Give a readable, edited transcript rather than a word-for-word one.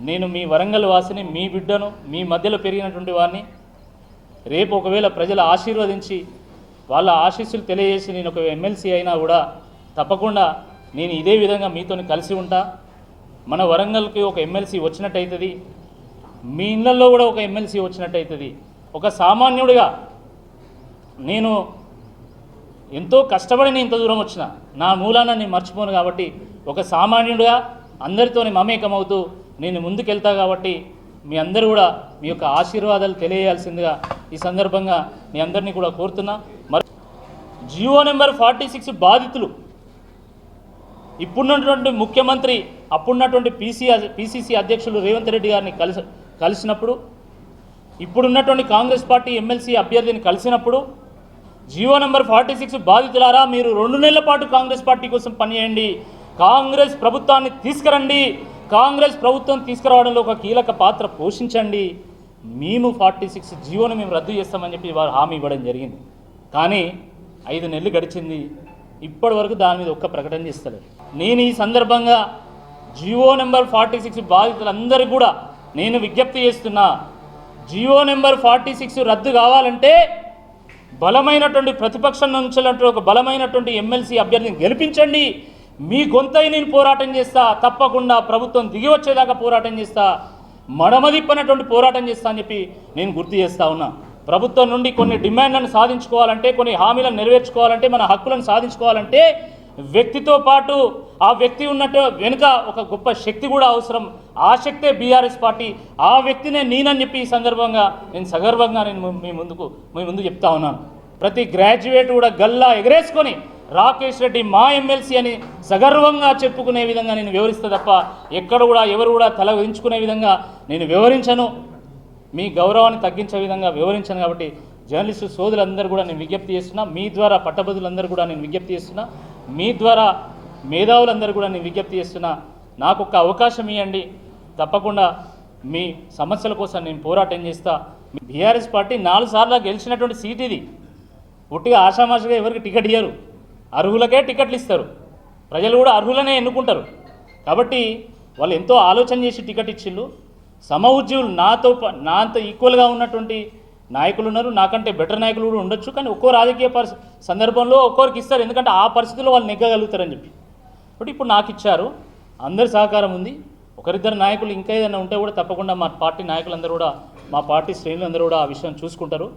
నేను మీ వరంగల్ వాసిని, మీ బిడ్డను, మీ మధ్యలో పెరిగినటువంటి వాడిని. రేపు ఒకవేళ ప్రజలు ఆశీర్వదించి వాళ్ళ ఆశీస్సులు తెలియజేసి నేను ఒక ఎమ్మెల్సీ అయినా కూడా తప్పకుండా నేను ఇదే విధంగా మీతో కలిసి ఉంటా. మన వరంగల్కి ఒక ఎమ్మెల్సీ వచ్చినట్టయితుంది, మీ ఇళ్ళల్లో కూడా ఒక ఎమ్మెల్సీ వచ్చినట్టయితుంది. ఒక సామాన్యుడిగా నేను ఎంతో కష్టపడి నేను ఇంత దూరం వచ్చిన, నా మూలాన్ని నేను మర్చిపోను. కాబట్టి ఒక సామాన్యుడిగా అందరితోని మమేకమవుతూ నేను ముందుకెళ్తా. కాబట్టి మీ అందరూ కూడా మీ యొక్క ఆశీర్వాదాలు తెలియజేయాల్సిందిగా ఈ సందర్భంగా మీ అందరినీ కూడా కోరుతున్నా. మరి జియో నెంబర్ 46 బాధితులు ఇప్పుడున్నటువంటి ముఖ్యమంత్రి, అప్పుడున్నటువంటి పిసిసి అధ్యక్షులు రేవంత్ రెడ్డి గారిని కలిసినప్పుడు, ఇప్పుడున్నటువంటి కాంగ్రెస్ పార్టీ ఎమ్మెల్సీ అభ్యర్థిని కలిసినప్పుడు, జియో నెంబర్ 46 బాధితులారా, మీరు 2 నెలల పాటు కాంగ్రెస్ పార్టీ కోసం పనిచేయండి, కాంగ్రెస్ ప్రభుత్వాన్ని తీసుకురండి, కాంగ్రెస్ ప్రభుత్వం తీసుకురావడంలో ఒక కీలక పాత్ర పోషించండి, మేము 46 జియోను మేము రద్దు చేస్తామని చెప్పి వారు హామీ ఇవ్వడం జరిగింది. కానీ 5 నెలలు గడిచింది, ఇప్పటి వరకు దాని మీద ఒక్క ప్రకటన చేస్తలేదు. నేను ఈ సందర్భంగా జియో నెంబర్ 46 బాధితులందరికీ కూడా నేను విజ్ఞప్తి చేస్తున్నా, జియో నెంబర్ 46 రద్దు కావాలంటే బలమైనటువంటి ప్రతిపక్షం నుంచి ఒక బలమైనటువంటి ఎమ్మెల్సీ అభ్యర్థిని గెలిపించండి. మీ గొంతై నేను పోరాటం చేస్తా, తప్పకుండా ప్రభుత్వం దిగి వచ్చేదాకా పోరాటం చేస్తా, మడమదిప్పనటువంటి పోరాటం చేస్తా అని చెప్పి నేను గుర్తు చేస్తా ఉన్నా. ప్రభుత్వం నుండి కొన్ని డిమాండ్లను సాధించుకోవాలంటే, కొన్ని హామీలను నెరవేర్చుకోవాలంటే, మన హక్కులను సాధించుకోవాలంటే వ్యక్తితో పాటు ఆ వ్యక్తి ఉన్నట్టు వెనుక ఒక గొప్ప శక్తి కూడా అవసరం. ఆ శక్తే బీఆర్ఎస్ పార్టీ, ఆ వ్యక్తినే నేనని చెప్పి ఈ సందర్భంగా నేను సగర్వంగా నేను మీ ముందు చెప్తా ఉన్నాను. ప్రతి గ్రాడ్యుయేట్ కూడా గల్లా ఎగరేసుకొని రాకేష్ రెడ్డి మా ఎమ్మెల్సీ అని సగర్వంగా చెప్పుకునే విధంగా నేను వివరిస్తా తప్ప ఎక్కడ కూడా ఎవరు కూడా తల వించుకునే విధంగా నేను వివరించను, మీ గౌరవాన్ని తగ్గించే విధంగా వివరించను. కాబట్టి జర్నలిస్టు సోదరులందరూ కూడా నేను విజ్ఞప్తి చేస్తున్నా, మీ ద్వారా పట్టభద్రులందరూ కూడా నేను విజ్ఞప్తి చేస్తున్నా, మీ ద్వారా మేధావులందరూ కూడా నేను విజ్ఞప్తి చేస్తున్నా, నాకు ఒక అవకాశం ఇవ్వండి, తప్పకుండా మీ సమస్యల కోసం నేను పోరాటం చేస్తా. బీఆర్ఎస్ పార్టీ 4 సార్లు గెలిచినటువంటి సీట్ ఇది. ఒట్టిగా ఆషామాషగా ఎవరికి టికెట్ ఇయ్యరు, అర్హులకే టికెట్లు ఇస్తారు. ప్రజలు కూడా అర్హులనే ఎన్నుకుంటారు. కాబట్టి వాళ్ళు ఎంతో ఆలోచన చేసి టికెట్ ఇచ్చిళ్ళు. సమఉద్యోగులు నాతో ఈక్వల్గా ఉన్నటువంటి నాయకులు ఉన్నారు, నాకంటే బెటర్ నాయకులు కూడా ఉండొచ్చు. కానీ ఒక్కో రాజకీయ సందర్భంలో ఒక్కొరికి ఇస్తారు, ఎందుకంటే ఆ పరిస్థితుల్లో వాళ్ళు నెగ్గగలుగుతారని చెప్పి. కాబట్టి ఇప్పుడు నాకు ఇచ్చారు, అందరి సహకారం ఉంది. ఒకరిద్దరు నాయకులు ఇంకా ఏదైనా ఉంటే కూడా తప్పకుండా మా పార్టీ నాయకులందరూ కూడా, మా పార్టీ శ్రేణులందరూ కూడా ఆ విషయం చూసుకుంటారు.